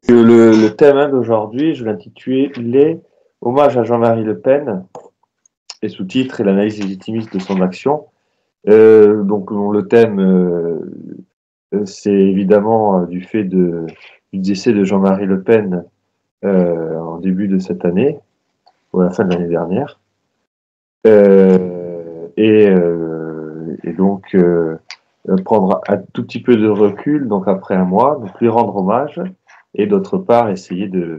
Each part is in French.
Le thème d'aujourd'hui, je l'intitulais Hommage à Jean-Marie Le Pen, et sous-titre et l'analyse légitimiste de son action. Le thème, c'est évidemment du fait du décès de Jean-Marie Le Pen en début de cette année, ou à la fin de l'année dernière. Prendre un tout petit peu de recul, donc après un mois, donc lui rendre hommage, et d'autre part essayer de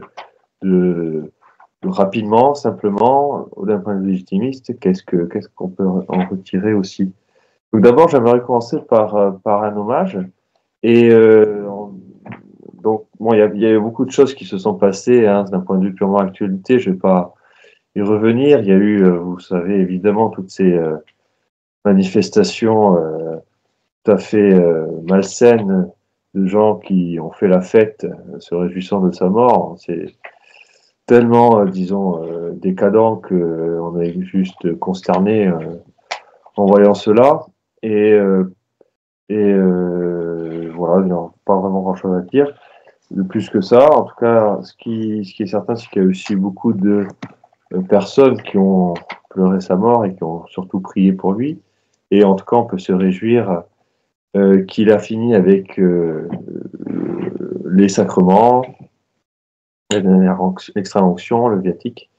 rapidement, simplement, d'un point de vue légitimiste, qu'est-ce qu'on peut en retirer aussi. Donc d'abord, j'aimerais commencer par un hommage. Et il y a eu beaucoup de choses qui se sont passées, hein, d'un point de vue purement actualité. Je ne vais pas y revenir. Il y a eu, vous savez, évidemment, toutes ces manifestations tout à fait malsaines de gens qui ont fait la fête, se réjouissant de sa mort. C'est tellement, décadent qu'on est juste consterné en voyant cela. Et, euh, voilà, il n'y a pas vraiment grand-chose à dire. De plus que ça, en tout cas, ce qui est certain, c'est qu'il y a aussi beaucoup de personnes qui ont pleuré sa mort et qui ont surtout prié pour lui. Et en tout cas, on peut se réjouir qu'il a fini avec les sacrements, la dernière extra-onction, le viatique,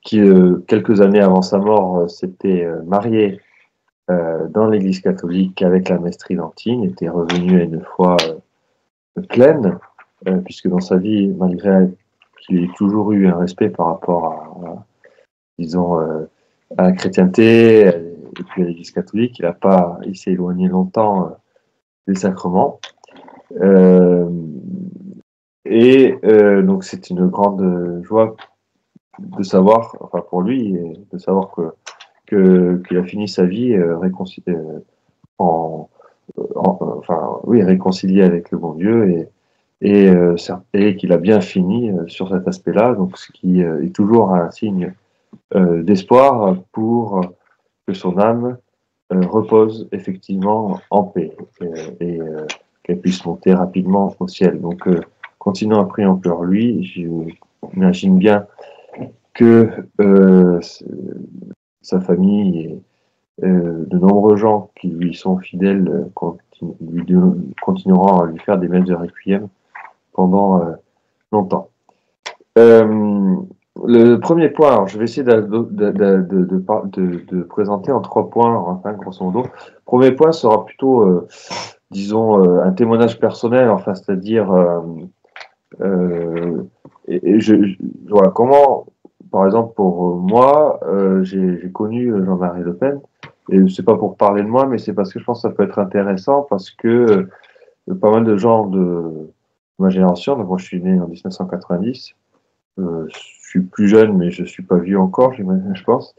qui, quelques années avant sa mort, s'était marié dans l'Église catholique avec la messe tridentine, était revenu à une foi pleine, puisque dans sa vie, malgré qu'il ait toujours eu un respect par rapport disons, à la chrétienté et puis à l'Église catholique, il s'est éloigné longtemps des sacrements. Donc c'est une grande joie de savoir, enfin pour lui, de savoir qu'il a fini sa vie réconcilié, réconcilié avec le bon Dieu et qu'il a bien fini sur cet aspect-là, donc ce qui est toujours un signe d'espoir pour que son âme repose effectivement en paix et qu'elle puisse monter rapidement au ciel. Donc, continuons à prier pour lui. J'imagine bien que sa famille et de nombreux gens qui lui sont fidèles continueront à lui faire des messes de requiem pendant longtemps. Le premier point, alors je vais essayer de présenter en 3 points, enfin, grosso modo. Le premier point sera plutôt, un témoignage personnel, enfin, c'est-à-dire, euh, voilà, comment, par exemple, pour moi, j'ai connu Jean-Marie Le Pen, et c'est pas pour parler de moi, mais c'est parce que je pense que ça peut être intéressant, parce que pas mal de gens de ma génération, donc moi je suis né en 1990, je suis plus jeune, mais je suis pas vieux encore, je pense.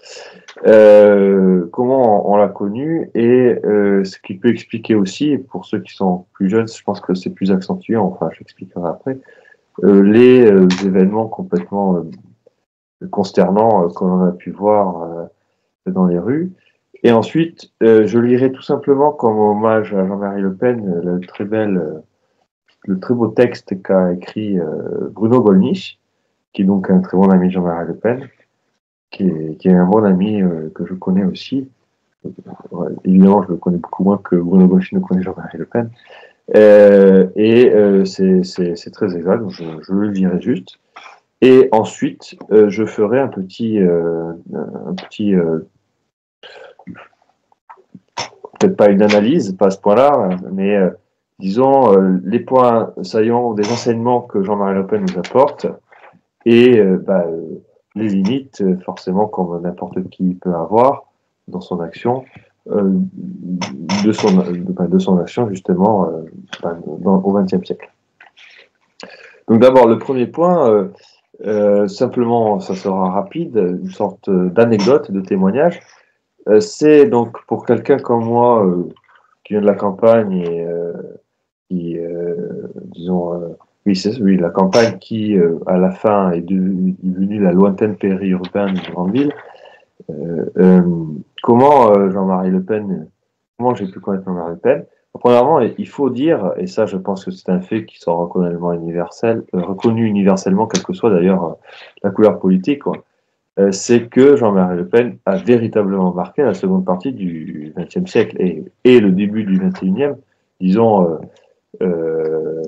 Comment on l'a connu et ce qui peut expliquer aussi, et pour ceux qui sont plus jeunes, je pense que c'est plus accentué, enfin j'expliquerai après, les événements complètement consternants qu'on a pu voir dans les rues. Et ensuite, je lirai tout simplement comme hommage à Jean-Marie Le Pen le très beau texte qu'a écrit Bruno Gollnisch, qui est donc un très bon ami de Jean-Marie Le Pen, qui est un bon ami que je connais aussi. Évidemment, je le connais beaucoup moins que Bruno Gollnisch ne connaît Jean-Marie Le Pen. C'est très exact, donc je le lirai juste. Et ensuite, je ferai un petit peut-être pas une analyse, pas à ce point-là, mais disons les points saillants des enseignements que Jean-Marie Le Pen nous apporte et les limites, forcément, comme n'importe qui peut avoir dans son action, de son action, justement, au XXe siècle. Donc d'abord, le premier point, simplement, ça sera rapide, une sorte d'anecdote, de témoignage. C'est donc pour quelqu'un comme moi, qui vient de la campagne et qui, disons, oui, la campagne qui, à la fin, est devenue la lointaine périurbaine d'une grande ville. Comment Jean-Marie Le Pen, comment j'ai pu connaître Jean-Marie Le Pen? Premièrement, il faut dire, et ça je pense que c'est un fait qui sera reconnu universellement, quelle que soit d'ailleurs la couleur politique, quoi, c'est que Jean-Marie Le Pen a véritablement marqué la seconde partie du XXe siècle et le début du XXIe, disons, euh,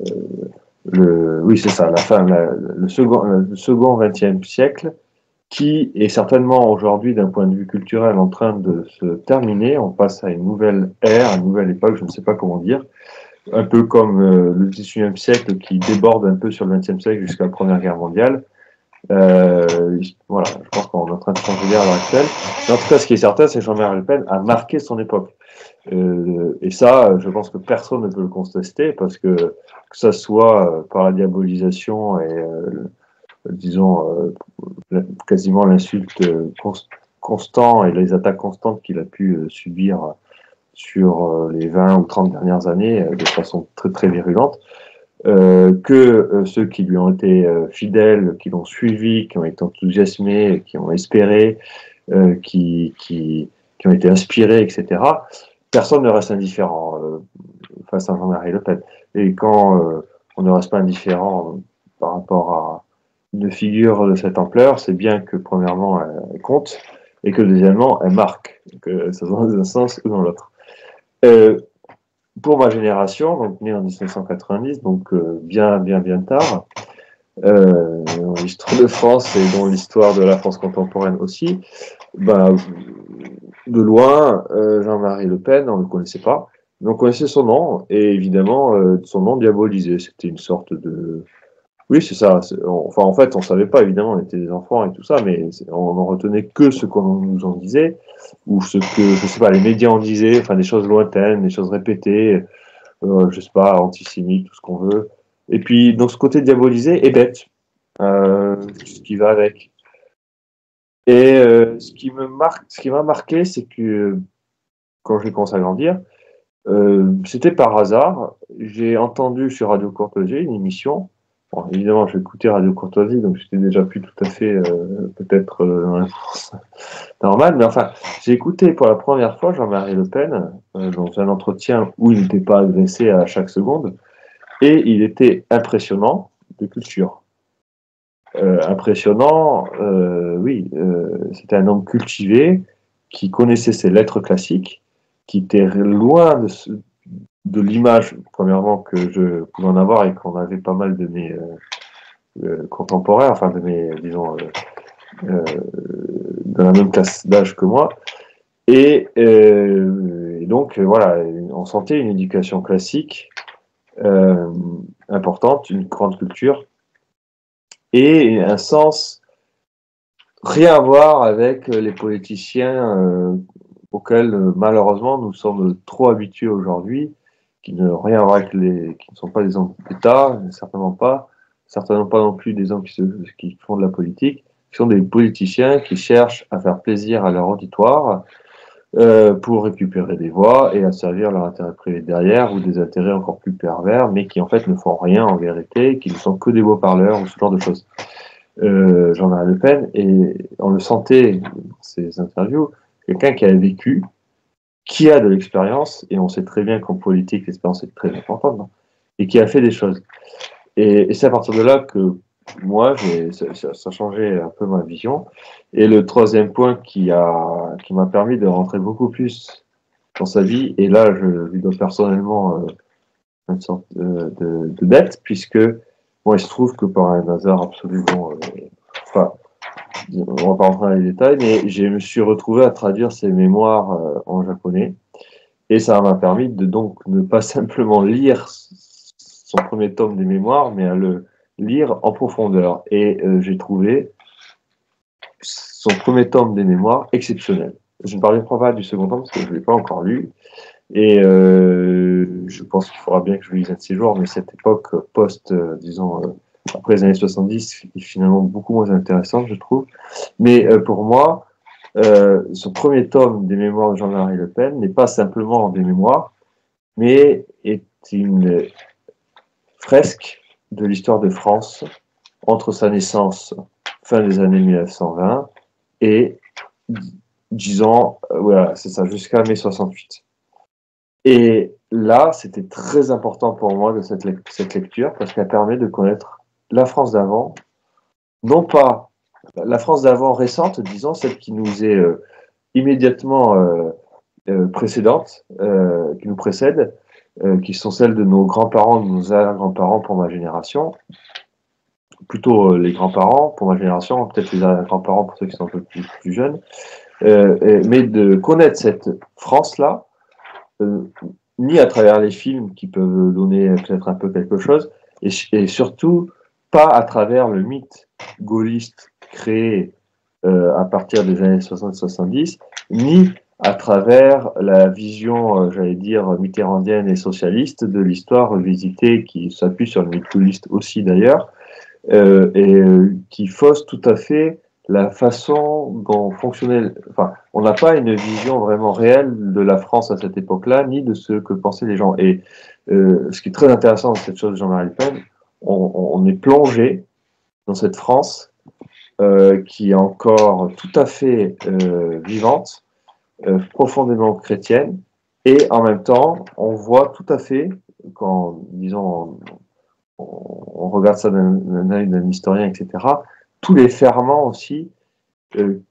oui c'est ça, le second XXe siècle, qui est certainement aujourd'hui, d'un point de vue culturel, en train de se terminer. On passe à une nouvelle ère, une nouvelle époque, je ne sais pas comment dire, un peu comme le XIXe siècle qui déborde un peu sur le XXe siècle jusqu'à la Première Guerre mondiale. Voilà, je pense qu'on est en train de changer d'ère à l'heure actuelle. Mais en tout cas, ce qui est certain, c'est que Jean-Marie Le Pen a marqué son époque. Et ça, je pense que personne ne peut le contester, parce que ça soit par la diabolisation et, disons, quasiment l'insulte constant et les attaques constantes qu'il a pu subir sur les 20 ou 30 dernières années de façon très très virulente, que ceux qui lui ont été fidèles, qui l'ont suivi, qui ont été enthousiasmés, qui ont espéré, qui ont été inspirés, etc. Personne ne reste indifférent face à Jean-Marie Le Pen. Et quand on ne reste pas indifférent par rapport à une figure de cette ampleur, c'est bien que premièrement elle compte et que deuxièmement elle marque, que ça va dans un sens ou dans l'autre. Euh, pour ma génération, donc née en 1990, donc bien tard, dans l'histoire de France et dans l'histoire de la France contemporaine aussi, ben, de loin, Jean-Marie Le Pen, on ne le connaissait pas, mais on connaissait son nom, et évidemment, son nom diabolisé. C'était une sorte de... Oui, c'est ça. Enfin, en fait, on savait pas, évidemment, on était des enfants et tout ça, mais on n'en retenait que ce qu'on nous en disait, ou ce que, je sais pas, les médias en disaient, enfin, des choses lointaines, des choses répétées, je sais pas, antisémites, tout ce qu'on veut. Et puis, donc, ce côté diabolisé est bête, ce qui va avec. Et ce qui m'a marqué, c'est que quand j'ai commencé à grandir, c'était par hasard. J'ai entendu sur Radio Courtoisie une émission. Bon, évidemment, j'écoutais Radio Courtoisie, donc j'étais déjà plus tout à fait peut-être dans la France normale. Mais enfin, j'ai écouté pour la première fois Jean-Marie Le Pen dans un entretien où il n'était pas agressé à chaque seconde. Et il était impressionnant de culture. Impressionnant, oui, c'était un homme cultivé qui connaissait ses lettres classiques, qui était loin de l'image, premièrement, que je pouvais en avoir et qu'on avait pas mal de mes contemporains, enfin de mes, disons, de la même classe d'âge que moi. Et donc, voilà, on sentait une éducation classique importante, une grande culture et un sens rien à voir avec les politiciens auxquels malheureusement nous sommes trop habitués aujourd'hui, qui ne rien à voir avec qui ne sont pas des hommes d'État, certainement pas non plus des hommes qui font de la politique, qui sont des politiciens qui cherchent à faire plaisir à leur auditoire pour récupérer des voix et à servir leur intérêt privé derrière ou des intérêts encore plus pervers, mais qui en fait ne font rien en vérité, qui ne sont que des beaux parleurs ou ce genre de choses. Jean-Marie Le Pen, et on le sentait dans ses interviews, quelqu'un qui a vécu, qui a de l'expérience, et on sait très bien qu'en politique, l'expérience est très importante, non, et qui a fait des choses. Et c'est à partir de là que moi, ça a changé un peu ma vision. Et le troisième point qui m'a permis de rentrer beaucoup plus dans sa vie, et là, je lui dois personnellement une sorte de dette, puisque moi, il se trouve que par un hasard absolument, enfin, on va pas rentrer dans les détails, mais je me suis retrouvé à traduire ses mémoires en japonais, et ça m'a permis de donc ne pas simplement lire son premier tome des mémoires, mais à le lire en profondeur. Et j'ai trouvé son premier tome des mémoires exceptionnel. Je ne parlerai pas du second tome parce que je ne l'ai pas encore lu. Et je pense qu'il faudra bien que je lise un de ces jours, mais cette époque disons, après les années 70 est finalement beaucoup moins intéressante, je trouve. Mais pour moi, son premier tome des mémoires de Jean-Marie Le Pen n'est pas simplement des mémoires, mais est une fresque de l'histoire de France entre sa naissance, fin des années 1920, et disons, voilà, c'est ça, jusqu'à mai 68. Et là, c'était très important pour moi de cette lecture parce qu'elle permet de connaître la France d'avant, non pas la France d'avant récente, disons, celle qui nous est immédiatement précédente, qui nous précède, qui sont celles de nos grands-parents, de nos arrière-grands-parents pour ma génération, plutôt les grands-parents pour ma génération, peut-être les arrière-grands-parents pour ceux qui sont un peu plus jeunes, mais de connaître cette France-là, euh, ni à travers les films qui peuvent donner peut-être un peu quelque chose, et surtout pas à travers le mythe gaulliste créé à partir des années 60-70, ni à travers la vision, j'allais dire, mitterrandienne et socialiste de l'histoire revisitée, qui s'appuie sur le mythe gaulliste aussi d'ailleurs, qui fausse tout à fait la façon dont fonctionnait. Enfin, on n'a pas une vision vraiment réelle de la France à cette époque-là, ni de ce que pensaient les gens. Et ce qui est très intéressant dans cette chose de Jean-Marie Le Pen, on est plongé dans cette France qui est encore tout à fait vivante, profondément chrétienne, et en même temps, on voit tout à fait, quand, disons, on regarde ça d'un œil d'un historien, etc., tous les ferments aussi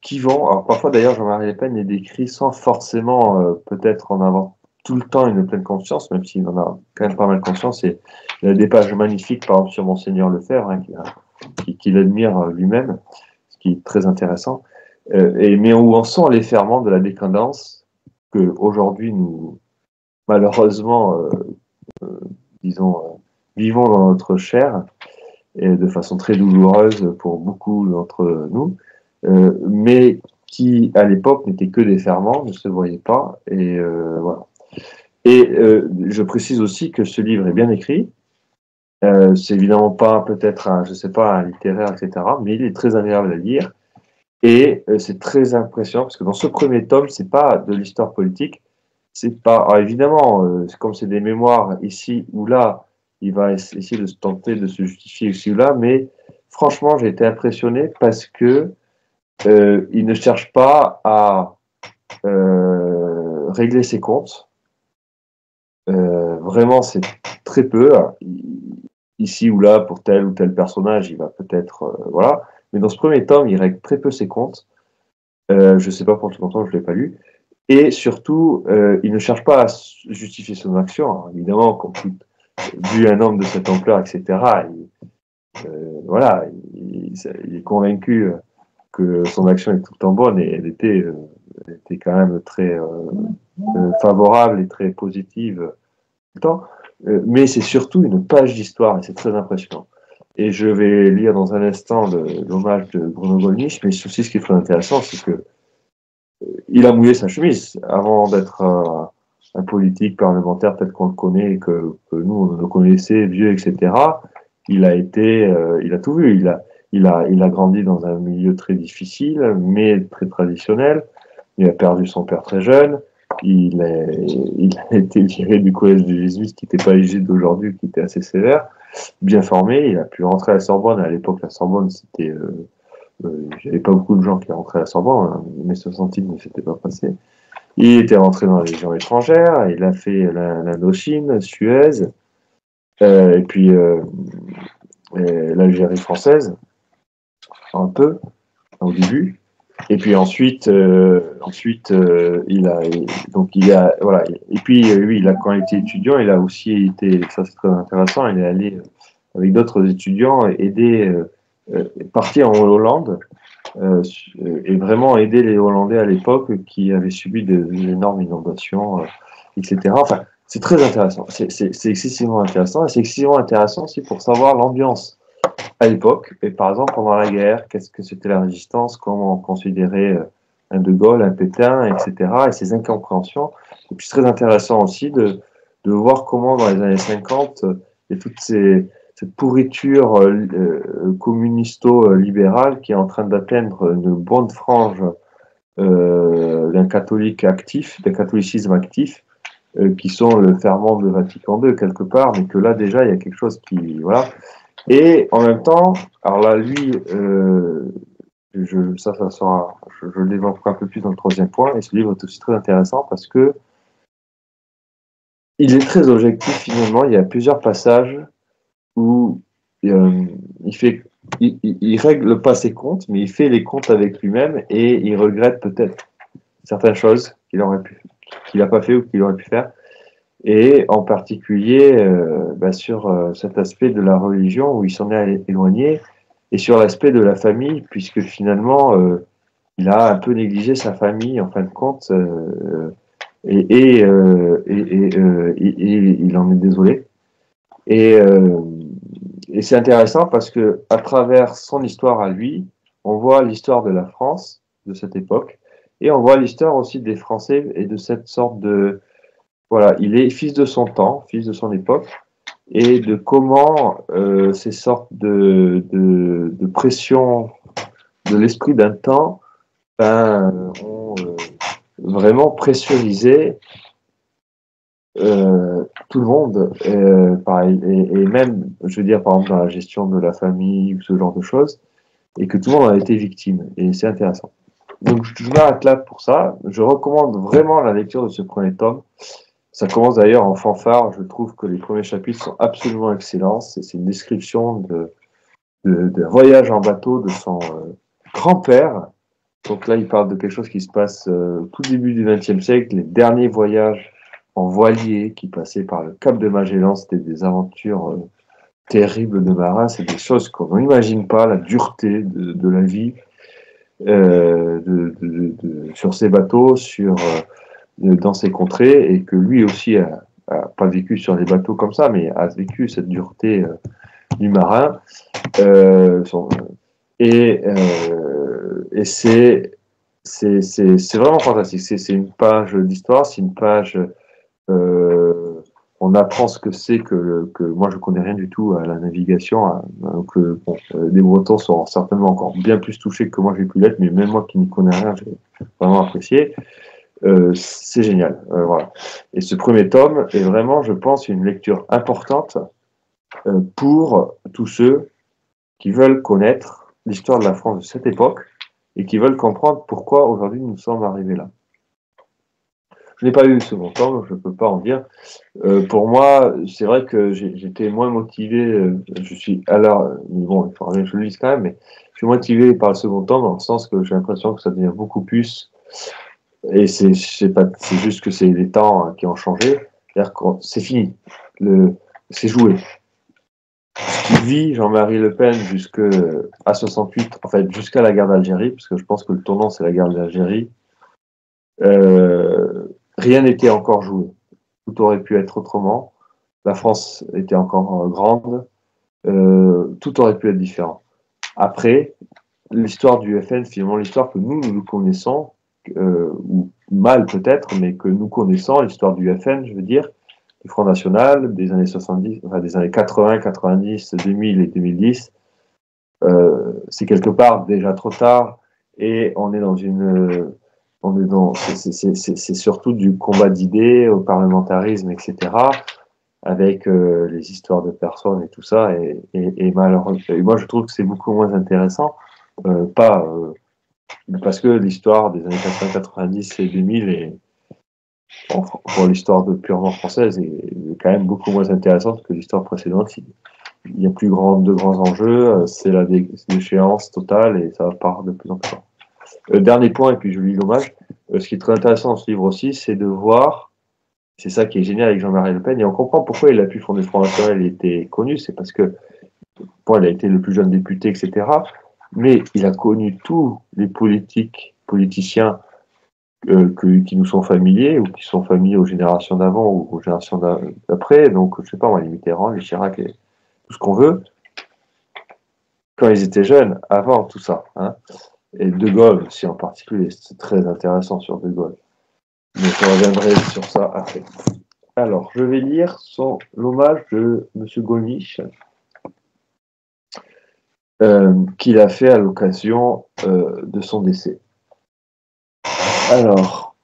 qui vont. Alors parfois d'ailleurs, Jean-Marie Le Pen est décrit sans forcément peut-être en avoir tout le temps une pleine conscience, même s'il en a quand même pas mal conscience. Et il y a des pages magnifiques, par exemple sur Monseigneur Lefebvre, hein, qu'il admire lui-même, ce qui est très intéressant. Mais où en sont les ferments de la décadence que aujourd'hui nous, malheureusement, disons, vivons dans notre chair et de façon très douloureuse pour beaucoup d'entre nous, mais qui à l'époque n'étaient que des ferments, ne se voyaient pas, et voilà. Et je précise aussi que ce livre est bien écrit. C'est évidemment pas peut-être un, je sais pas, un littéraire, etc., mais il est très agréable à lire et c'est très impressionnant parce que dans ce premier tome, c'est pas de l'histoire politique, c'est pas, alors évidemment, comme c'est des mémoires ici ou là, il va essayer de se tenter de se justifier ici ou là, mais franchement, j'ai été impressionné parce que il ne cherche pas à régler ses comptes. Vraiment, c'est très peu. Ici ou là, pour tel ou tel personnage, il va peut-être, voilà. Mais dans ce premier tome, il règle très peu ses comptes. Je ne sais pas pour tout longtemps, je ne l'ai pas lu. Et surtout, il ne cherche pas à justifier son action. Alors, évidemment, vu un homme de cette ampleur, etc., voilà, il est convaincu que son action est tout le temps bonne et elle était quand même très favorable et très positive tout le temps. Mais c'est surtout une page d'histoire et c'est très impressionnant. Et je vais lire dans un instant l'hommage de Bruno Gollnisch, mais aussi ce qui est très intéressant, c'est que il a mouillé sa chemise avant d'être un politique parlementaire tel qu'on le connaît et que nous on le connaissait vieux, etc. Il a été, il a tout vu. Il a grandi dans un milieu très difficile, mais très traditionnel. Il a perdu son père très jeune. Il a été viré du collège des jésuites, qui n'était pas léger d'aujourd'hui, qui était assez sévère, bien formé. Il a pu rentrer à la Sorbonne. À l'époque, la Sorbonne, c'était il n'y avait pas beaucoup de gens qui rentraient à la Sorbonne, hein. Mais ce centimes ne s'était pas passé. Il était rentré dans la Légion étrangère, il a fait l'Indochine, Suez, et puis l'Algérie française, un peu, au début. Et puis donc il a, voilà. Et puis lui, quand il était étudiant, il a aussi été, ça c'est très intéressant, il est allé avec d'autres étudiants aider, partir en Hollande et vraiment aider les Hollandais à l'époque qui avaient subi des énormes inondations, etc. Enfin, c'est très intéressant. C'est excessivement intéressant. Et c'est excessivement intéressant aussi pour savoir l'ambiance à l'époque. Et par exemple, pendant la guerre, qu'est-ce que c'était la résistance, comment on considérait un De Gaulle, un Pétain, etc. Et ces incompréhensions. Et puis, c'est très intéressant aussi de voir comment, dans les années 50, il y a cette pourriture communisto-libérale qui est en train d'atteindre une bonne frange d'un catholique actif, d'un catholicisme actif, qui sont le ferment de Vatican II quelque part, mais que là déjà il y a quelque chose qui voilà. Et en même temps, alors là lui, ça sera, je le développerai un peu plus dans le troisième point. Et ce livre est aussi très intéressant parce que il est très objectif finalement. Il y a plusieurs passages où il fait, il règle pas ses comptes, mais il fait les comptes avec lui-même et il regrette peut-être certaines choses qu'il n'a pas fait ou qu'il aurait pu faire. Et en particulier sur cet aspect de la religion où il s'en est éloigné et sur l'aspect de la famille, puisque finalement il a un peu négligé sa famille en fin de compte il en est désolé. Et, euh, et c'est intéressant parce que à travers son histoire à lui, on voit l'histoire de la France de cette époque et on voit l'histoire aussi des Français et de cette sorte de voilà, il est fils de son temps, fils de son époque et de comment ces sortes de pression de l'esprit d'un temps ont vraiment pressurisé tout le monde, pareil, et même, je veux dire, par exemple, dans la gestion de la famille ou ce genre de choses, et que tout le monde en a été victime, et c'est intéressant. Donc, je m'arrête là pour ça. Je recommande vraiment la lecture de ce premier tome. Ça commence d'ailleurs en fanfare. Je trouve que les premiers chapitres sont absolument excellents. C'est une description d'un voyage en bateau de son grand-père. Donc là, il parle de quelque chose qui se passe tout début du XXe siècle, les derniers voyages en voilier qui passaient par le Cap de Magellan. C'était des aventures terribles de marins. C'est des choses qu'on n'imagine pas, la dureté de la vie sur ces bateaux, dans ces contrées, et que lui aussi a pas vécu sur des bateaux comme ça, mais a vécu cette dureté du marin. Son, et c'est vraiment fantastique. C'est une page d'histoire, c'est une page. Euh, on apprend ce que c'est que moi je connais rien du tout à la navigation. Les Bretons sont certainement encore bien plus touchés que moi j'ai pu l'être, mais même moi qui n'y connais rien, j'ai vraiment apprécié. C'est génial. Voilà. Et ce premier tome est vraiment, je pense, une lecture importante pour tous ceux qui veulent connaître l'histoire de la France de cette époque et qui veulent comprendre pourquoi aujourd'hui nous sommes arrivés là. Je n'ai pas eu le second tome, je ne peux pas en dire. Pour moi, c'est vrai que j'étais moins motivé. Je suis alors, mais bon, il faudrait que je le lise quand même, mais je suis motivé par le second tome dans le sens que j'ai l'impression que ça devient beaucoup plus. Et c'est juste que c'est les temps qui ont changé. C'est-à-dire que c'est fini. C'est joué. Ce qui vit Jean-Marie Le Pen jusqu'à 68, en fait, jusqu'à la guerre d'Algérie, parce que je pense que le tournant, c'est la guerre d'Algérie, rien n'était encore joué. Tout aurait pu être autrement. La France était encore grande. Tout aurait pu être différent. Après, l'histoire du FN, finalement, l'histoire que nous connaissons, ou mal peut-être, mais que nous connaissons, l'histoire du FN, je veux dire, du Front National, des années 70, enfin des années 80, 90, 2000 et 2010, c'est quelque part déjà trop tard, et on est dans c'est surtout du combat d'idées, au parlementarisme, etc., avec les histoires de personnes et tout ça, et malheureusement, et moi je trouve que c'est beaucoup moins intéressant, pas parce que l'histoire des années 80, 90 et 2000 pour l'histoire purement française est quand même beaucoup moins intéressante que l'histoire précédente. Il y a de grands enjeux, c'est la déchéance totale et ça part de plus en plus. Dernier point, et puis je lis l'hommage, ce qui est très intéressant dans ce livre aussi, c'est de voir, c'est ça qui est génial avec Jean-Marie Le Pen, et on comprend pourquoi il a pu fonder le Front National, il était connu, c'est parce que il a été le plus jeune député, etc. Mais il a connu tous les politiciens qui nous sont familiers ou qui sont familiers aux générations d'avant ou aux générations d'après. Donc, je sais pas, moi, les Mitterrand, les Chirac, et tout ce qu'on veut, quand ils étaient jeunes, avant tout ça. Hein. Et De Gaulle aussi en particulier, c'est très intéressant sur De Gaulle. Mais je reviendrai sur ça après. Alors, je vais lire l'hommage de M. Golnisch, qu'il a fait à l'occasion de son décès. Alors,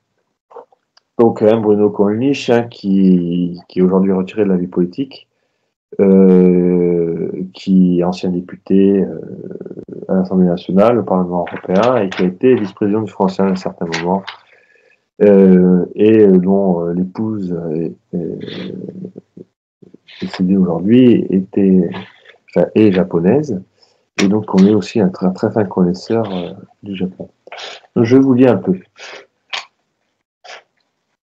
donc Bruno Gollnisch, qui est aujourd'hui retiré de la vie politique, qui est ancien député à l'Assemblée nationale, au Parlement européen, et qui a été vice-président du Front National à un certain moment. et dont l'épouse est décédée aujourd'hui est japonaise. Et donc, on est aussi un très, très fin connaisseur du Japon. Donc, je vous lis un peu.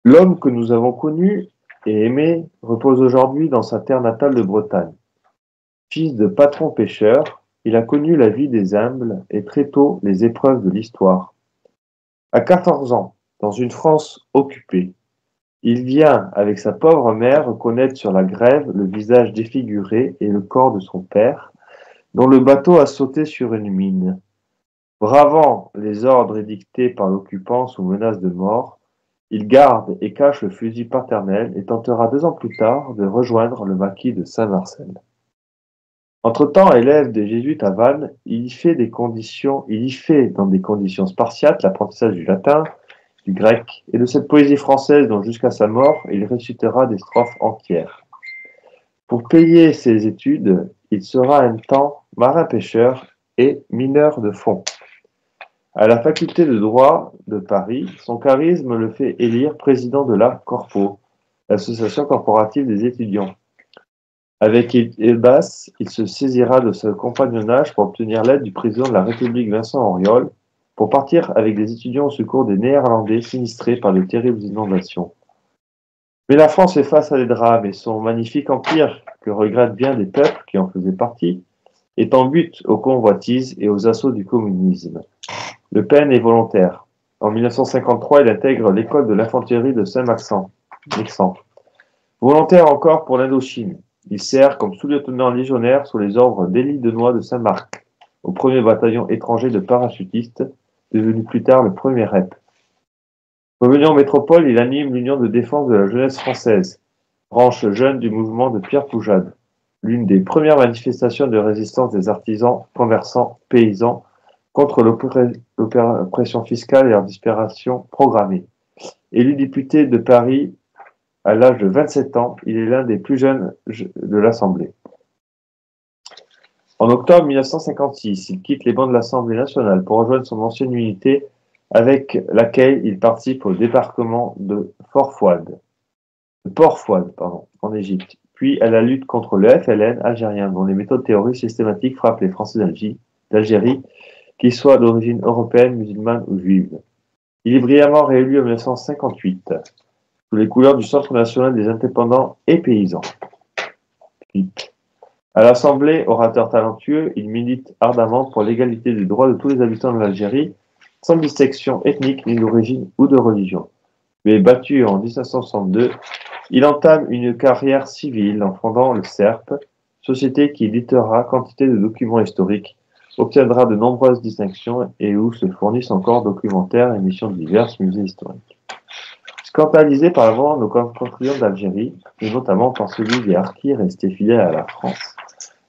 L'homme que nous avons connu et aimé repose aujourd'hui dans sa terre natale de Bretagne. Fils de patron pêcheur, il a connu la vie des humbles et très tôt les épreuves de l'histoire. À 14 ans, dans une France occupée, il vient, avec sa pauvre mère, reconnaître sur la grève le visage défiguré et le corps de son père, dont le bateau a sauté sur une mine. Bravant les ordres édictés par l'occupant sous menace de mort, il garde et cache le fusil paternel et tentera 2 ans plus tard de rejoindre le maquis de Saint-Marcel. Entre-temps, élève des jésuites à Vannes, il y fait dans des conditions spartiates l'apprentissage du latin, du grec et de cette poésie française dont jusqu'à sa mort, il récitera des strophes entières. Pour payer ses études, il sera un temps marin-pêcheur et mineur de fond. À la faculté de droit de Paris, son charisme le fait élire président de la Corpo, l'association corporative des étudiants. Avec Elbas, il se saisira de ce compagnonnage pour obtenir l'aide du président de la République Vincent Auriol pour partir avec des étudiants au secours des Néerlandais sinistrés par de terribles inondations. Mais la France fait face à des drames et son magnifique empire, que regrettent bien des peuples qui en faisaient partie, est en butte aux convoitises et aux assauts du communisme. Le Pen est volontaire. En 1953, il intègre l'école de l'infanterie de Saint-Mexan. Volontaire encore pour l'Indochine, il sert comme sous-lieutenant légionnaire sous les ordres d'Élie Denoy de Saint-Marc, au 1er bataillon étranger de parachutistes, devenu plus tard le 1er REP. Revenu en métropole, il anime l'Union de défense de la jeunesse française, branche jeune du mouvement de Pierre Poujade, l'une des premières manifestations de résistance des artisans, commerçants, paysans contre l'oppression fiscale et leur disparition programmée. Élu député de Paris à l'âge de 27 ans, il est l'un des plus jeunes de l'Assemblée. En octobre 1956, il quitte les bancs de l'Assemblée nationale pour rejoindre son ancienne unité avec laquelle il participe au débarquement de Port-Fouad, en Égypte, puis à la lutte contre le FLN algérien, dont les méthodes terroristes systématiques frappent les Français d'Algérie, qu'ils soient d'origine européenne, musulmane ou juive. Il est brillamment réélu en 1958, sous les couleurs du Centre national des indépendants et paysans. À l'Assemblée, orateur talentueux, il milite ardemment pour l'égalité des droits de tous les habitants de l'Algérie, sans distinction ethnique ni d'origine ou de religion. Mais battu en 1962, il entame une carrière civile en fondant le CERP, société qui éditera quantité de documents historiques, obtiendra de nombreuses distinctions et où se fournissent encore documentaires, émissions diverses, musées historiques. Scandalisé par la mort de nos compatriotes d'Algérie, et notamment par celui des harkis restés fidèles à la France,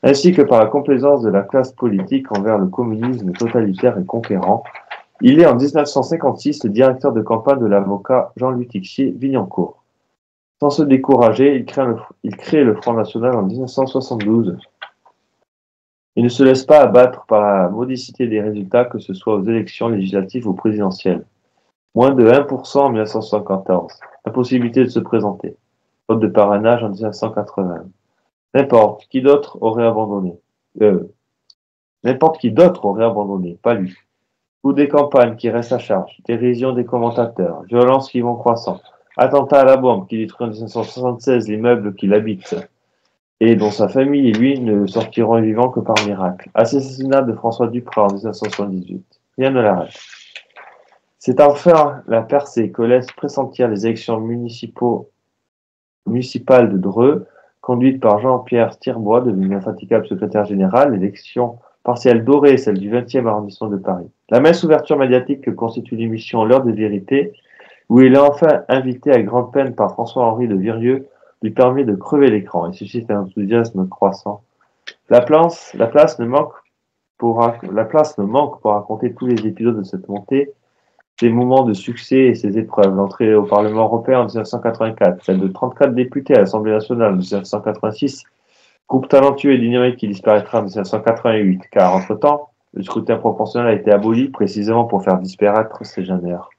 ainsi que par la complaisance de la classe politique envers le communisme totalitaire et conquérant, il est en 1956 le directeur de campagne de l'avocat Jean-Louis Tixier-Vignancourt. Sans se décourager, il crée le Front National en 1972. Il ne se laisse pas abattre par la modicité des résultats, que ce soit aux élections législatives ou présidentielles. Moins de 1% en 1974. Impossibilité de se présenter. Faute de parrainage en 1980. N'importe qui d'autre aurait abandonné. Pas lui. Coût des campagnes qui restent à charge. Dérision des commentateurs. Violences qui vont croissant. Attentat à la bombe qui détruit en 1976 l'immeuble qu'il habite et dont sa famille et lui ne sortiront vivants que par miracle. Assassinat de François Duprat en 1978. Rien ne l'arrête. C'est enfin la percée que laissent pressentir les élections municipales de Dreux, conduites par Jean-Pierre Tirbois, devenu infatigable secrétaire général, l'élection partielle dorée, celle du 20e arrondissement de Paris. La mince ouverture médiatique que constitue l'émission L'heure de vérité, où il est enfin invité à grande peine par François-Henri de Virieux, lui permet de crever l'écran et suscite un enthousiasme croissant. La place me manque pour raconter tous les épisodes de cette montée, ses moments de succès et ses épreuves. L'entrée au Parlement européen en 1984, celle de 34 députés à l'Assemblée nationale en 1986, groupe talentueux et dynamique qui disparaîtra en 1988, car entre-temps, le scrutin proportionnel a été aboli précisément pour faire disparaître ces janeurs.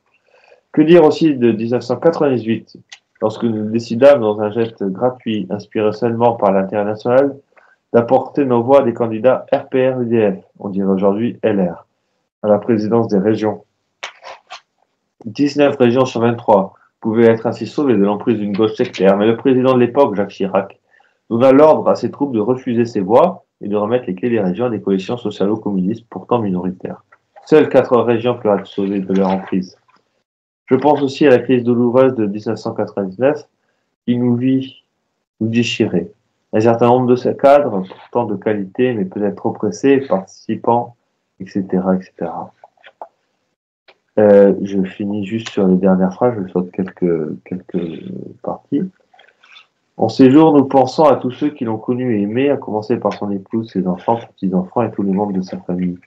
Que dire aussi de 1998, lorsque nous décidâmes, dans un geste gratuit, inspiré seulement par l'intérêt national, d'apporter nos voix à des candidats RPR-UDF, on dirait aujourd'hui LR, à la présidence des régions. 19 régions sur 23 pouvaient être ainsi sauvées de l'emprise d'une gauche sectaire, mais le président de l'époque, Jacques Chirac, donna l'ordre à ses troupes de refuser ces voix et de remettre les clés des régions à des coalitions socialo-communistes pourtant minoritaires. Seules 4 régions purent être sauvées de leur emprise. Je pense aussi à la crise douloureuse de 1999 qui nous vit nous déchirer. Un certain nombre de ces cadres, pourtant de qualité, mais peut-être trop pressés, participants, etc., etc. Je finis juste sur les dernières phrases, je saute quelques parties. En ces jours, nous pensons à tous ceux qui l'ont connu et aimé, à commencer par son épouse, ses enfants, petits-enfants et tous les membres de sa famille,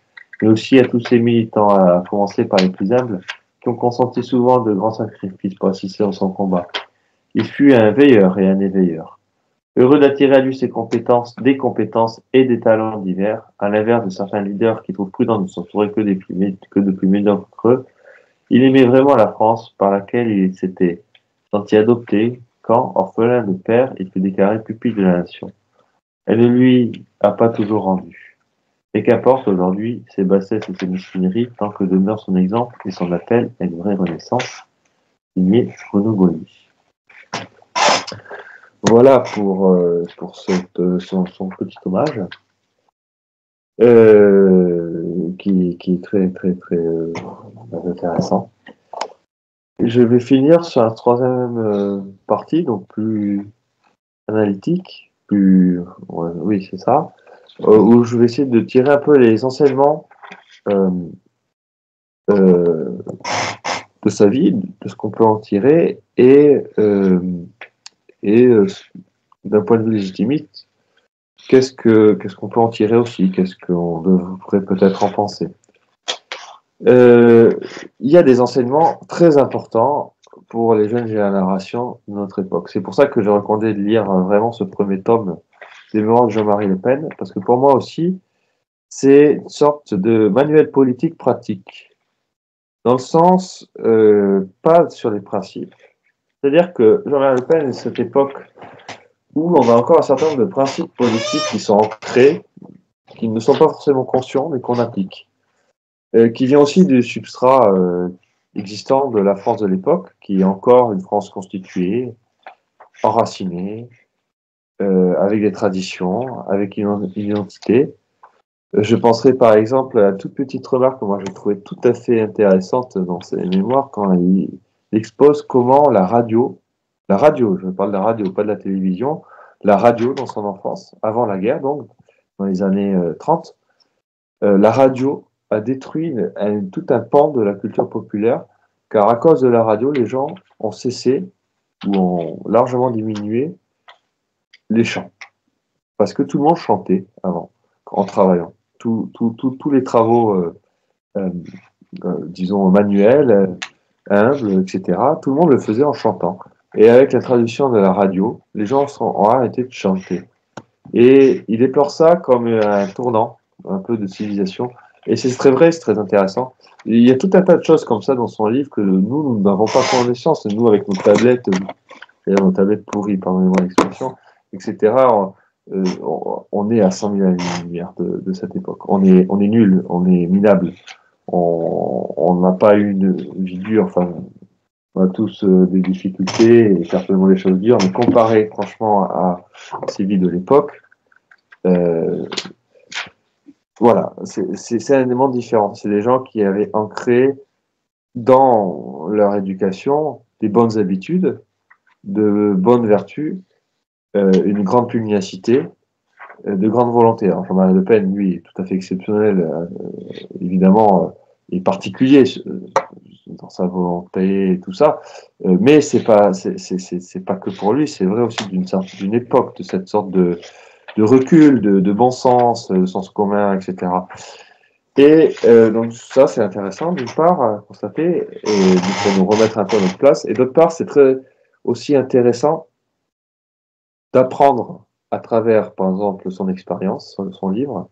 mais aussi à tous ces militants, à commencer par les plus humbles, qui ont consenti souvent de grands sacrifices pour assister à son combat. Il fut un veilleur et un éveilleur. Heureux d'attirer à lui ses compétences, des compétences et des talents divers, à l'inverse de certains leaders qui trouvent prudent de s'entourer que de plus médiocres, il aimait vraiment la France par laquelle il s'était senti adopté quand, orphelin de père, il fut déclaré pupille de la nation. Elle ne lui a pas toujours rendu. Et qu'importe aujourd'hui ses bassesses et ses mesquineries, tant que demeure son exemple et son appel à une vraie renaissance, signé Renaud Boilly. Voilà pour son petit hommage, qui est très, très, très intéressant. Je vais finir sur la troisième partie, donc plus analytique, oui, c'est ça, où je vais essayer de tirer un peu les enseignements euh, de sa vie, de ce qu'on peut en tirer, et d'un point de vue légitimiste, qu'est-ce qu'on peut en tirer aussi, qu'est-ce qu'on devrait peut-être en penser. Il y a des enseignements très importants pour les jeunes générations de notre époque. C'est pour ça que j'ai recommandé de lire vraiment ce premier tome des Mémoires de Jean-Marie Le Pen, parce que pour moi aussi, c'est une sorte de manuel politique pratique, dans le sens, pas sur les principes. C'est-à-dire que Jean-Marie Le Pen est cette époque où on a encore un certain nombre de principes politiques qui sont ancrés, qui ne sont pas forcément conscients, mais qu'on applique. Qui vient aussi du substrat existant de la France de l'époque, qui est encore une France constituée, enracinée, avec des traditions, avec une identité. Je penserai par exemple à une toute petite remarque que moi j'ai trouvé tout à fait intéressante dans ses mémoires, quand il expose comment la radio, je parle de la radio, pas de la télévision, la radio dans son enfance, avant la guerre donc, dans les années 30, la radio a détruit tout un pan de la culture populaire, car à cause de la radio, les gens ont cessé ou ont largement diminué les chants. Parce que tout le monde chantait avant, en travaillant. Tous les travaux, disons, manuels, humbles, etc., tout le monde le faisait en chantant. Et avec la traduction de la radio, les gens ont arrêté de chanter. Et il déplore ça comme un tournant, un peu de civilisation. Et c'est très vrai, c'est très intéressant. Et il y a tout un tas de choses comme ça dans son livre que nous n'avons pas connaissance. Nous, avec nos tablettes pourries, pardonnez-moi l'expression, etc., on est à 100 000 années-lumière de cette époque. On est nul, on est minable. On n'a pas eu une vie dure, enfin, on a tous des difficultés et certainement des choses dures, mais comparé franchement à ces vies de l'époque, voilà, c'est un élément différent. C'est des gens qui avaient ancré dans leur éducation des bonnes habitudes, de bonnes vertus, une grande pugnacité, de grande volonté. Alors, Jean-Marie Le Pen, lui, est tout à fait exceptionnel, évidemment, et particulier dans sa volonté et tout ça, mais c'est pas que pour lui, c'est vrai aussi d'une époque, de cette sorte de recul, de bon sens, de sens commun, etc. Et donc ça, c'est intéressant d'une part à constater et pour nous remettre un peu à notre place. Et d'autre part, c'est très aussi intéressant d'apprendre à travers, par exemple, son expérience, son livre,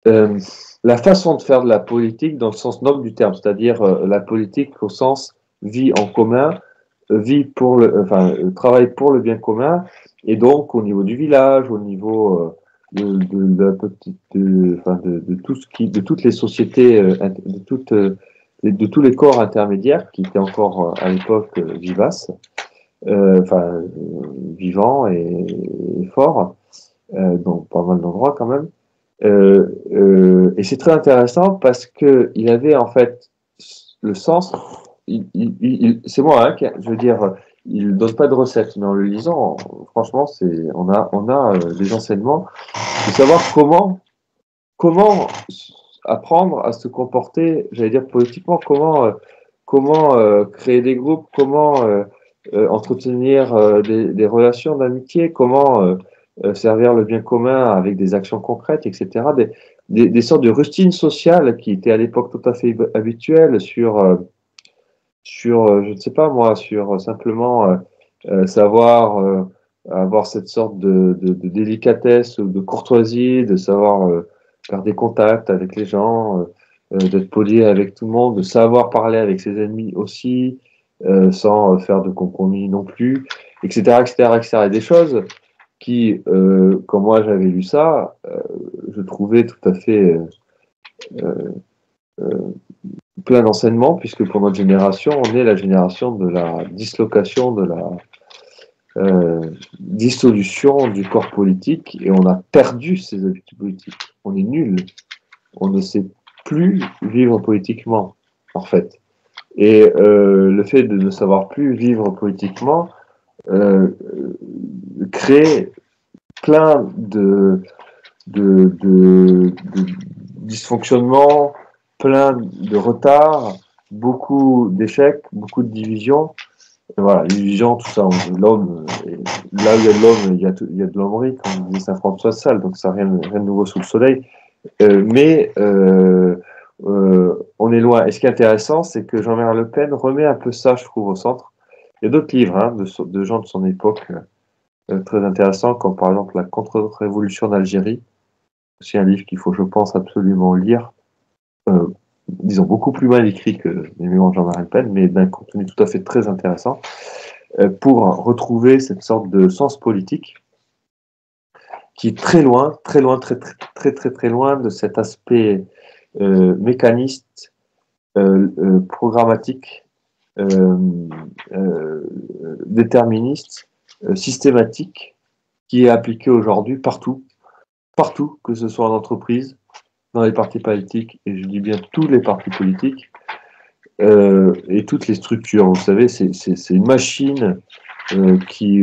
euh, la façon de faire de la politique dans le sens noble du terme, c'est-à-dire la politique au sens vie en commun, vie pour travail pour le bien commun, et donc au niveau du village, au niveau de la petite, de tout ce qui, de toutes les sociétés, de tous les corps intermédiaires qui étaient encore à l'époque vivaces, vivants et forts, dans pas mal d'endroits quand même. Et c'est très intéressant parce que il avait en fait le sens. C'est moi, hein, je veux dire, il donne pas de recette, mais en le lisant, franchement, on a des enseignements de savoir comment apprendre à se comporter, j'allais dire politiquement, comment créer des groupes, comment entretenir des relations d'amitié, comment servir le bien commun avec des actions concrètes, etc. Des sortes de rustines sociales qui étaient à l'époque tout à fait habituelles sur je ne sais pas moi, sur simplement savoir avoir cette sorte de délicatesse ou de courtoisie, de savoir faire des contacts avec les gens, d'être poli avec tout le monde, de savoir parler avec ses ennemis aussi, sans faire de compromis non plus, etc., etc., etc. Et des choses qui, quand moi j'avais lu ça, je trouvais tout à fait plein d'enseignements, puisque pour notre génération, on est la génération de la dislocation, de la dissolution du corps politique, et on a perdu ses habitudes politiques. On est nul. On ne sait plus vivre politiquement, en fait. Et le fait de ne savoir plus vivre politiquement euh, crée plein de dysfonctionnements, plein de retards, beaucoup d'échecs, beaucoup de divisions. Et voilà, les divisions, tout ça, l'homme, là où il y a de l'homme, il y a de l'hommerie, comme disait Saint François de Sales, donc ça rien de nouveau sous le soleil. Mais on est loin. Et ce qui est intéressant, c'est que Jean-Marie Le Pen remet un peu ça, je trouve, au centre. Il y a d'autres livres hein, de gens de son époque très intéressants, comme par exemple La contre-révolution d'Algérie. C'est un livre qu'il faut, je pense, absolument lire. Euh, Disons, beaucoup plus mal écrit que les mémoires de Jean-Marie Le Pen, mais d'un contenu tout à fait très intéressant, pour retrouver cette sorte de sens politique qui est très loin, très loin, très loin de cet aspect mécaniste, programmatique, euh, euh, déterministe, systématique, qui est appliqué aujourd'hui partout, que ce soit en entreprise, dans les partis politiques, et je dis bien tous les partis politiques, et toutes les structures. Vous savez, c'est une machine qui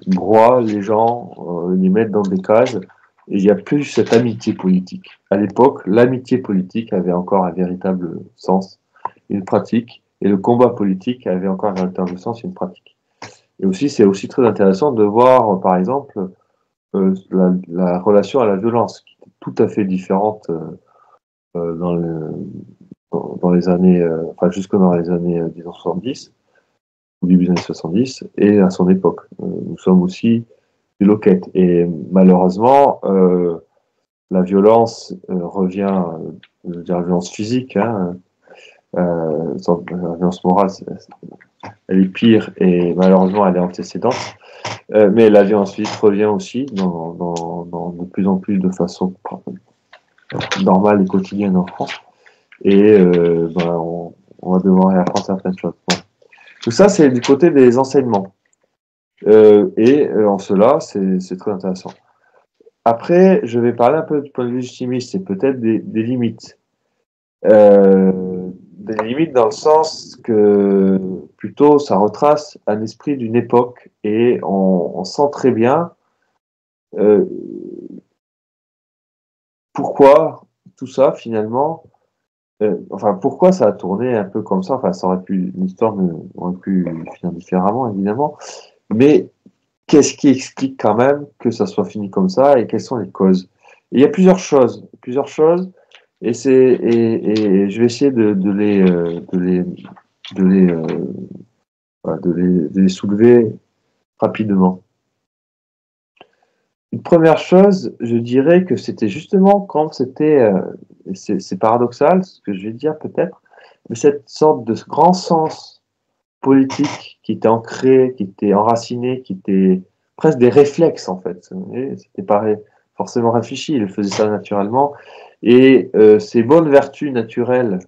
broie les gens, les met dans des cases, et il n'y a plus cette amitié politique. À l'époque, l'amitié politique avait encore un véritable sens, une pratique, et le combat politique avait encore un véritable sens, une pratique. Et aussi, c'est aussi très intéressant de voir, par exemple, la relation à la violence, qui est tout à fait différente dans dans les années, enfin jusque dans les années, disons, 70, au début des années 70, et à son époque. Nous sommes aussi des loquettes. Et malheureusement, la violence revient, je veux dire, la violence physique, hein, la violence morale, elle est pire et malheureusement elle est antécédente. Mais la violence physique revient aussi dans de plus en plus de façon normale et quotidienne en France. Et on va devoir réapprendre certaines choses. Bon. Tout ça, c'est du côté des enseignements. En cela, c'est très intéressant. Après, je vais parler un peu du point de vue chimiste et peut-être des limites. Des limites dans le sens que plutôt ça retrace un esprit d'une époque et on sent très bien euh, pourquoi tout ça finalement, enfin pourquoi ça a tourné un peu comme ça, enfin ça aurait pu, l'histoire aurait pu finir différemment évidemment, mais qu'est-ce qui explique quand même que ça soit fini comme ça et quelles sont les causes? Et il y a plusieurs choses, et je vais essayer de les, voilà, de les soulever rapidement. Une première chose, je dirais que c'était justement quand c'était, c'est paradoxal, ce que je vais dire peut-être, mais cette sorte de grand sens politique qui était ancré, qui était enraciné, qui était presque des réflexes en fait. C'était pas forcément réfléchi, il faisait ça naturellement. Et ces bonnes vertus naturelles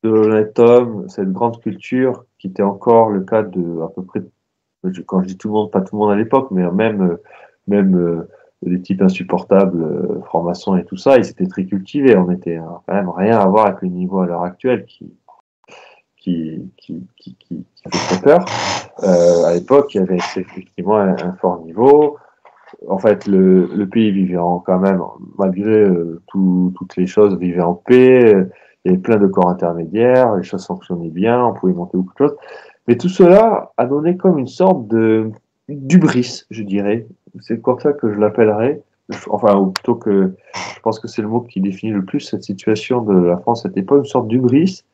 de l'honnête homme, cette grande culture qui était encore le cas de à peu près, quand je dis tout le monde, pas tout le monde à l'époque, mais même des types insupportables, francs-maçons et tout ça, ils étaient très cultivés. On était quand même rien à voir avec le niveau à l'heure actuelle qui fait très peur. À l'époque, il y avait effectivement un fort niveau. En fait, le pays vivait quand même, malgré toutes les choses, vivait en paix. Il y avait plein de corps intermédiaires, les choses fonctionnaient bien, on pouvait monter beaucoup de choses. Mais tout cela a donné comme une sorte de d'hubris, je dirais. C'est comme ça que je l'appellerais. Enfin, ou plutôt que, je pense que c'est le mot qui définit le plus cette situation de la France à cette époque, une sorte d'hubris,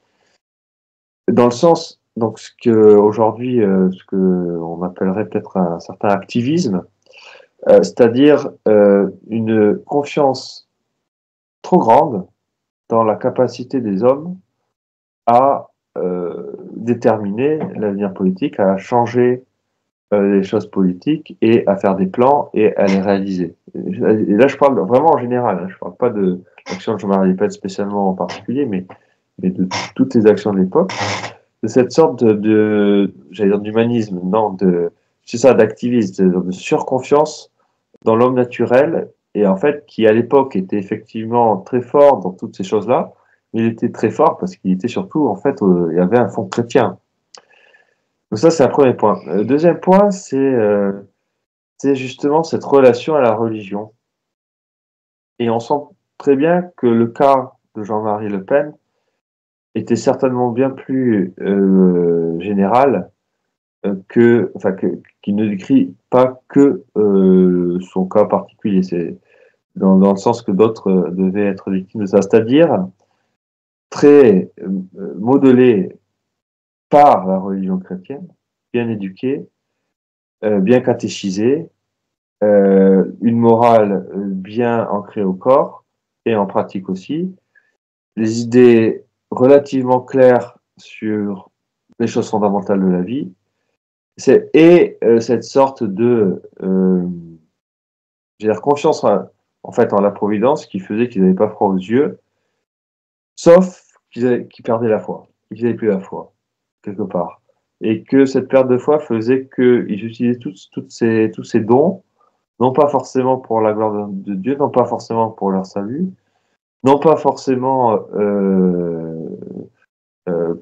dans le sens, donc ce que aujourd'hui, ce que on appellerait peut-être un certain activisme, c'est-à-dire une confiance trop grande dans la capacité des hommes à déterminer l'avenir politique, à changer les choses politiques et à faire des plans et à les réaliser. Et là, je parle vraiment en général, hein, je ne parle pas de l'action de Jean-Marie Le Pen spécialement en particulier, mais de toutes les actions de l'époque, de cette sorte j'allais dire d'humanisme, non, c'est ça, d'activisme, de surconfiance dans l'homme naturel, et en fait, qui à l'époque était effectivement très fort dans toutes ces choses-là, mais il était très fort parce qu'il était surtout, en fait, il y avait un fond chrétien. Donc ça, c'est un premier point. Le deuxième point, c'est justement cette relation à la religion. Et on sent très bien que le cas de Jean-Marie Le Pen était certainement bien plus général qui ne décrit pas que son cas particulier. C'est dans le sens que d'autres devaient être victimes de ça, c'est-à-dire très modelé par la religion chrétienne, bien éduqué, bien catéchisé, une morale bien ancrée au corps et en pratique aussi, des idées relativement claires sur les choses fondamentales de la vie, et cette sorte de confiance en fait en la providence qui faisait qu'ils n'avaient pas froid aux yeux, sauf qu'ils perdaient la foi, qu'ils n'avaient plus la foi quelque part, et que cette perte de foi faisait qu'ils utilisaient tous ces dons, non pas forcément pour la gloire de Dieu, non pas forcément pour leur salut, non pas forcément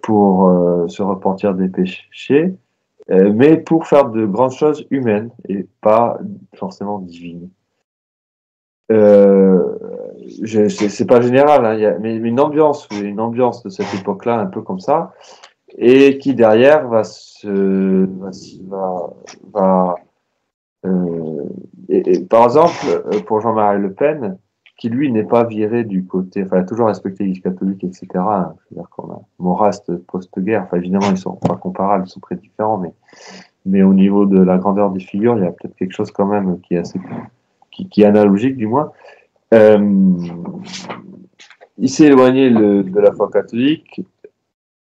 pour se repentir des péchés, mais pour faire de grandes choses humaines et pas forcément divines. C'est pas général, hein, mais une ambiance de cette époque-là, un peu comme ça, et qui derrière va par exemple, pour Jean-Marie Le Pen, qui lui n'est pas viré du côté, enfin, il a toujours respecté l'Église catholique, etc. Hein, c'est-à-dire qu'on a Maurras post-guerre, enfin, évidemment, ils sont pas comparables, ils sont très différents, mais au niveau de la grandeur des figures, il y a peut-être quelque chose quand même qui est qui est analogique, du moins. Il s'est éloigné de la foi catholique.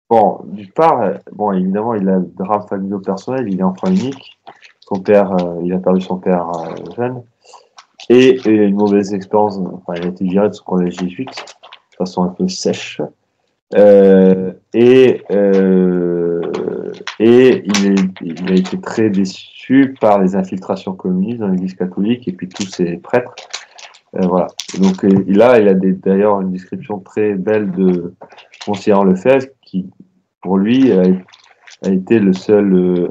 Bon, d'une part, bon, évidemment, il a un drame familial personnel, il est enfant unique. Son père, il a perdu son père jeune. Et une mauvaise expérience, enfin, il a été viré de son collège jésuite, de façon un peu sèche. Et il a été très déçu par les infiltrations communistes dans l'Église catholique et puis tous ces prêtres. Voilà. Donc là, il a d'ailleurs une description très belle de Monseigneur Lefebvre qui, pour lui, a été le seul,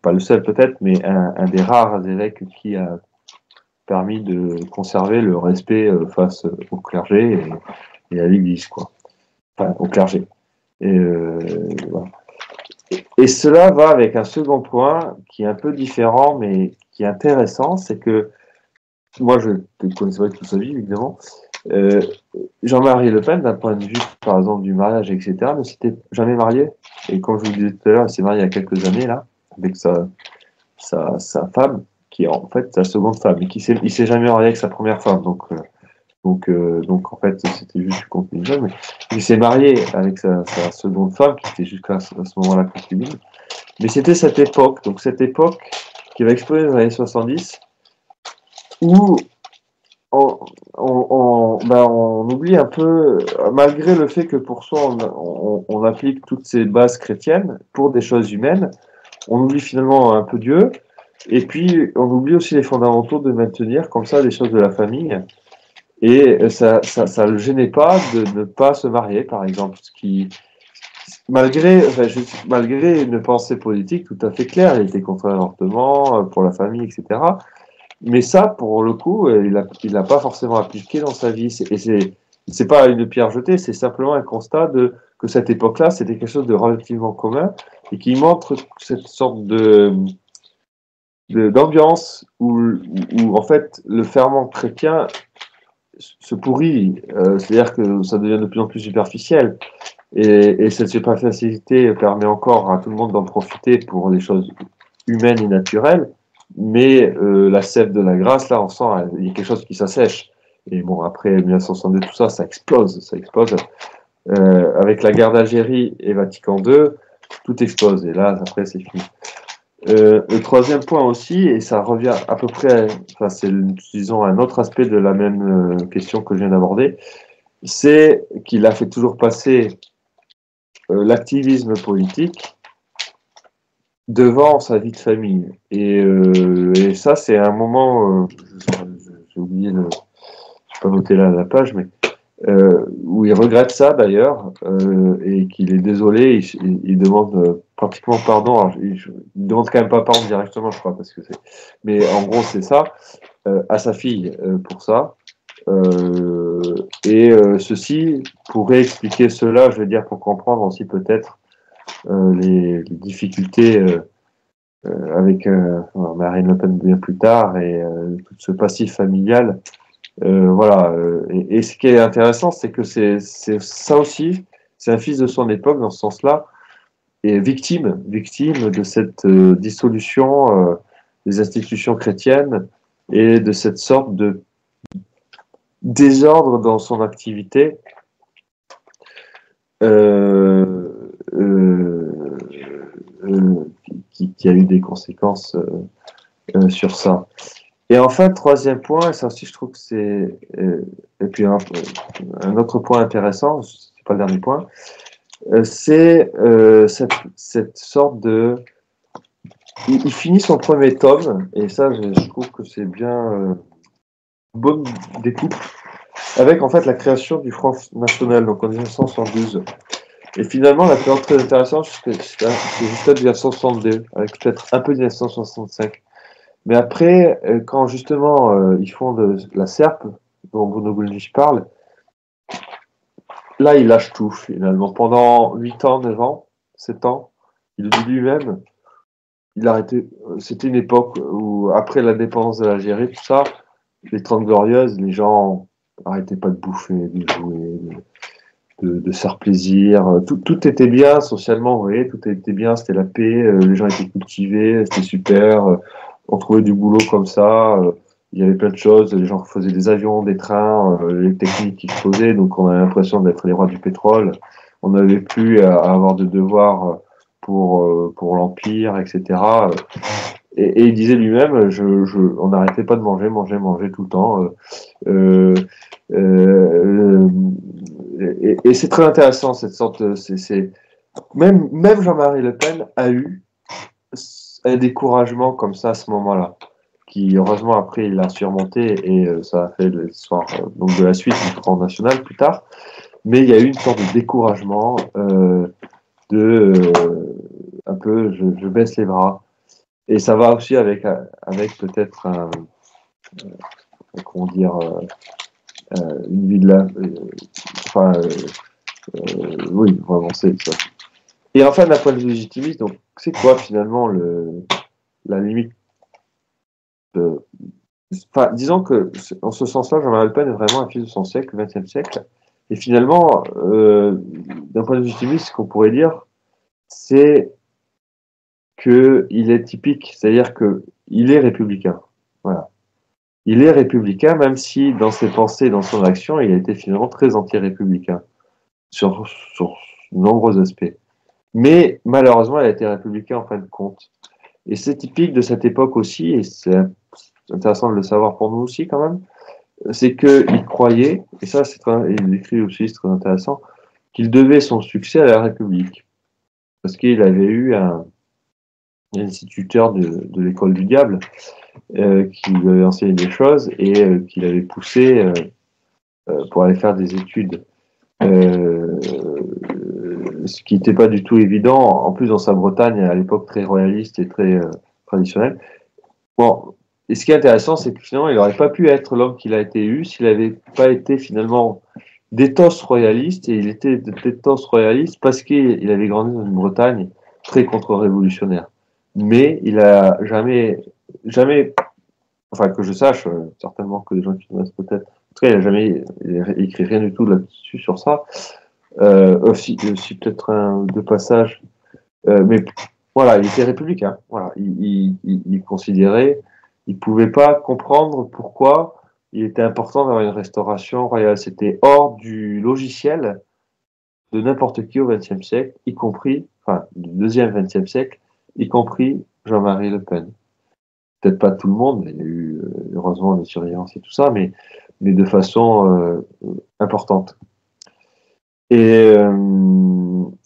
pas le seul peut-être, mais un des rares évêques qui a permis de conserver le respect face au clergé et à l'Église, quoi. Enfin, au clergé. Voilà. Et cela va avec un second point qui est un peu différent, mais qui est intéressant, c'est que moi, je ne connaissais pas toute sa vie, évidemment. Jean-Marie Le Pen, d'un point de vue, par exemple, du mariage, etc., ne s'était jamais marié. Et comme je vous le disais tout à l'heure, il s'est marié il y a quelques années, là, avec sa femme, qui est en fait sa seconde femme, et il s'est jamais marié avec sa première femme, donc en fait c'était juste du concubinage, mais il s'est marié avec sa seconde femme, qui était jusqu'à ce moment-là concubine. Mais c'était cette époque qui va exploser dans les années 70, où on oublie un peu, malgré le fait que pour soi on applique toutes ces bases chrétiennes pour des choses humaines, on oublie finalement un peu Dieu, et puis on oublie aussi les fondamentaux de maintenir comme ça les choses de la famille, et ça le gênait pas de ne pas se marier, par exemple, ce qui, malgré une pensée politique tout à fait claire, il était contre l'avortement, pour la famille, etc. Mais ça, pour le coup, il l'a pas forcément appliqué dans sa vie. C'est pas une pierre jetée, c'est simplement un constat que cette époque-là, c'était quelque chose de relativement commun, et qui montre cette sorte d'ambiance où, en fait, le ferment chrétien se pourrit. C'est-à-dire que ça devient de plus en plus superficiel. Et cette superficialité permet encore à tout le monde d'en profiter pour les choses humaines et naturelles. Mais la sève de la grâce, là, on sent, il y a quelque chose qui s'assèche. Et bon, après 1962, tout ça, ça explose. Ça explose. Avec la guerre d'Algérie et Vatican II, tout explose. Et là, après, c'est fini. Le troisième point aussi, et ça revient à peu près, enfin, c'est, disons, un autre aspect de la même question que je viens d'aborder, c'est qu'il a fait toujours passer l'activisme politique devant sa vie de famille. Et ça, c'est un moment, j'ai oublié, je n'ai pas noté là la page, mais où il regrette ça d'ailleurs, et qu'il est désolé, il demande pratiquement pardon. Alors, il demande quand même pas pardon directement, je crois, parce que c'est. Mais en gros, c'est ça, à sa fille pour ça. Ceci pourrait expliquer cela, je veux dire, pour comprendre aussi peut-être les difficultés avec Marine Le Pen bien plus tard, et tout ce passif familial. Voilà. Et ce qui est intéressant, c'est que c'est ça aussi, c'est un fils de son époque dans ce sens-là, et victime de cette dissolution des institutions chrétiennes et de cette sorte de désordre dans son activité. Qui a eu des conséquences sur ça. Et enfin, troisième point, et ça aussi je trouve que c'est... et puis un autre point intéressant, c'est pas le dernier point, c'est cette sorte de... Il finit son premier tome, et ça je trouve que c'est bien bonne découpe, avec en fait la création du Front National, donc en 1972. Et finalement, la période très intéressante, c'est jusqu'à 1962, avec peut-être un peu 1965. Mais après, quand justement ils font la SERP, dont Bruno Gollnisch parle, là il lâche tout finalement. Pendant 8 ans, 9 ans, 7 ans, il le dit lui-même, il a arrêté. C'était une époque où, après l'indépendance de l'Algérie, tout ça, les 30 Glorieuses, les gens n'arrêtaient pas de bouffer, de jouer, de se faire plaisir. Tout était bien socialement, vous voyez, tout était bien, c'était la paix, les gens étaient cultivés, c'était super, on trouvait du boulot comme ça, il y avait plein de choses, les gens faisaient des avions, des trains, les techniques qui explosaient, donc on avait l'impression d'être les rois du pétrole, on n'avait plus à avoir de devoirs pour l'Empire, etc. Et il disait lui-même, on n'arrêtait pas de manger tout le temps. Euh, et c'est très intéressant cette sorte. Même Jean-Marie Le Pen a eu un découragement comme ça à ce moment-là, qui heureusement après il a surmonté, et ça a fait l'histoire donc de la suite du Front National plus tard. Mais il y a eu une sorte de découragement, un peu je baisse les bras. Et ça va aussi avec peut-être comment dire, une vie de la. Enfin, oui, vraiment, c'est ça. Et enfin, d'un point de vue légitimiste, donc, c'est quoi finalement la limite de. Enfin, disons que, en ce sens-là, Jean-Marie Le Pen est vraiment un fils de son siècle, le XXe siècle. Et finalement, d'un point de vue légitimiste, ce qu'on pourrait dire, c'est qu'il est typique, c'est-à-dire qu'il est républicain. Voilà. Il est républicain, même si dans ses pensées, dans son action, il a été finalement très anti-républicain sur de nombreux aspects. Mais malheureusement, il a été républicain en fin de compte. Et c'est typique de cette époque aussi, et c'est intéressant de le savoir pour nous aussi quand même, c'est qu'il croyait, et ça c'est très, il écrit aussi, c'est très intéressant, qu'il devait son succès à la République. Parce qu'il avait eu un instituteur de l'école du diable qui lui avait enseigné des choses et qui l'avait poussé pour aller faire des études. Ce qui n'était pas du tout évident, en plus dans sa Bretagne, à l'époque très royaliste et très traditionnelle. Bon, et ce qui est intéressant, c'est que finalement, il n'aurait pas pu être l'homme qu'il a été eu s'il n'avait pas été finalement d'éthos royaliste, et il était d'éthos royaliste parce qu'il avait grandi dans une Bretagne très contre-révolutionnaire. Mais il a jamais, enfin que je sache, certainement que les gens qui connaissent peut-être, en tout cas, il a écrit rien du tout là-dessus sur ça. Aussi peut-être un deux passages, mais voilà, il était républicain. Voilà, il considérait, il pouvait pas comprendre pourquoi il était important d'avoir une restauration royale. C'était hors du logiciel de n'importe qui au XXe siècle, y compris, enfin, du deuxième XXe siècle, y compris Jean-Marie Le Pen. Peut-être pas tout le monde, il y a eu heureusement des surveillances et tout ça, mais de façon importante. Et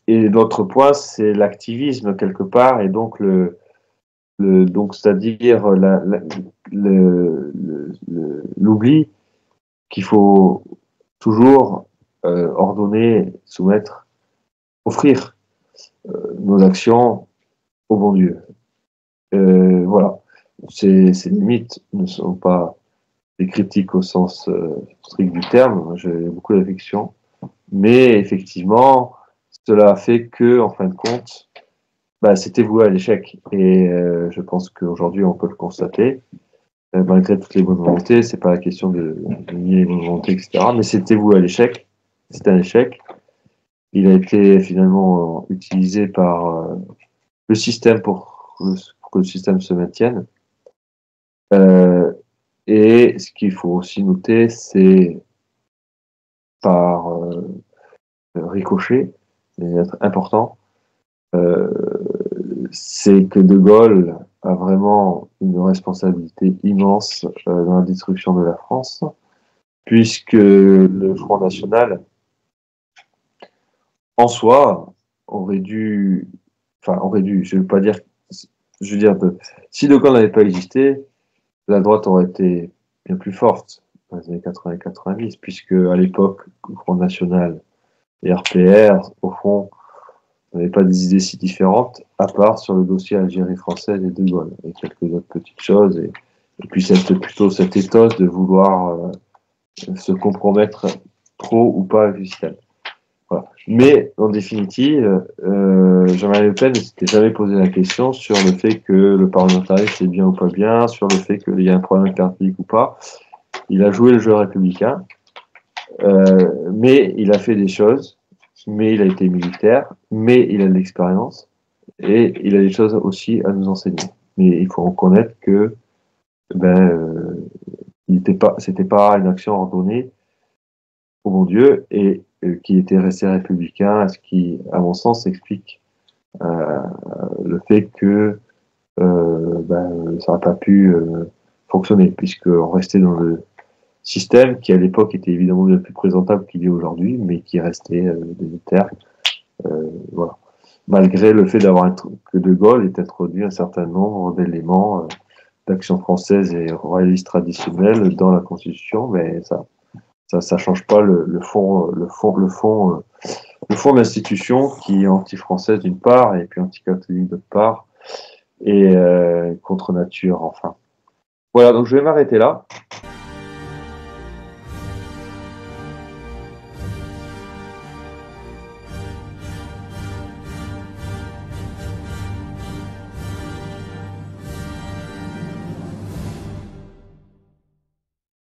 l'autre point, c'est l'activisme quelque part, et donc donc c'est-à-dire l'oubli qu'il faut toujours ordonner, soumettre, offrir nos actions au bon Dieu. Voilà. Ces limites ne sont pas des critiques au sens strict du terme. J'ai beaucoup d'affection. Mais effectivement, cela a fait que, en fin de compte, c'était voué à l'échec. Et je pense qu'aujourd'hui, on peut le constater. Malgré toutes les bonnes volontés, c'est pas la question de nier les bonnes volontés, etc. Mais c'était voué à l'échec. C'est un échec. Il a été finalement utilisé par le système pour que le système se maintienne. Et ce qu'il faut aussi noter, c'est par ricochet, mais être important, c'est que De Gaulle a vraiment une responsabilité immense dans la destruction de la France, puisque le Front National, en soi, aurait dû, je ne veux pas dire, je veux dire, si De Gaulle n'avait pas existé, la droite aurait été bien plus forte dans les années 80 et 90, puisque à l'époque, le Front National et RPR, au fond, n'avaient pas des idées si différentes, à part sur le dossier Algérie française et De Gaulle, et quelques autres petites choses, et puis plutôt cette ethos de vouloir se compromettre trop ou pas avec le système. Voilà. Mais en définitive, Jean-Marie Le Pen ne s'était jamais posé la question sur le fait que le parlementarisme est bien ou pas bien, sur le fait qu'il y a un problème avec la République ou pas. Il a joué le jeu républicain, mais il a fait des choses, mais il a été militaire, mais il a de l'expérience, et il a des choses aussi à nous enseigner. Mais il faut reconnaître que c'était pas une action ordonnée au bon Dieu, et qui était resté républicain, ce qui, à mon sens, explique le fait que ça n'a pas pu fonctionner, puisqu'on restait dans le système qui, à l'époque, était évidemment bien plus présentable qu'il est aujourd'hui, mais qui restait délétère. Voilà. Malgré le fait que De Gaulle ait introduit un certain nombre d'éléments d'action française et royaliste traditionnelle dans la Constitution, mais ça change pas le fond de l'institution qui est anti-française d'une part et puis anti-catholique d'autre part et contre nature enfin. Voilà, donc je vais m'arrêter là.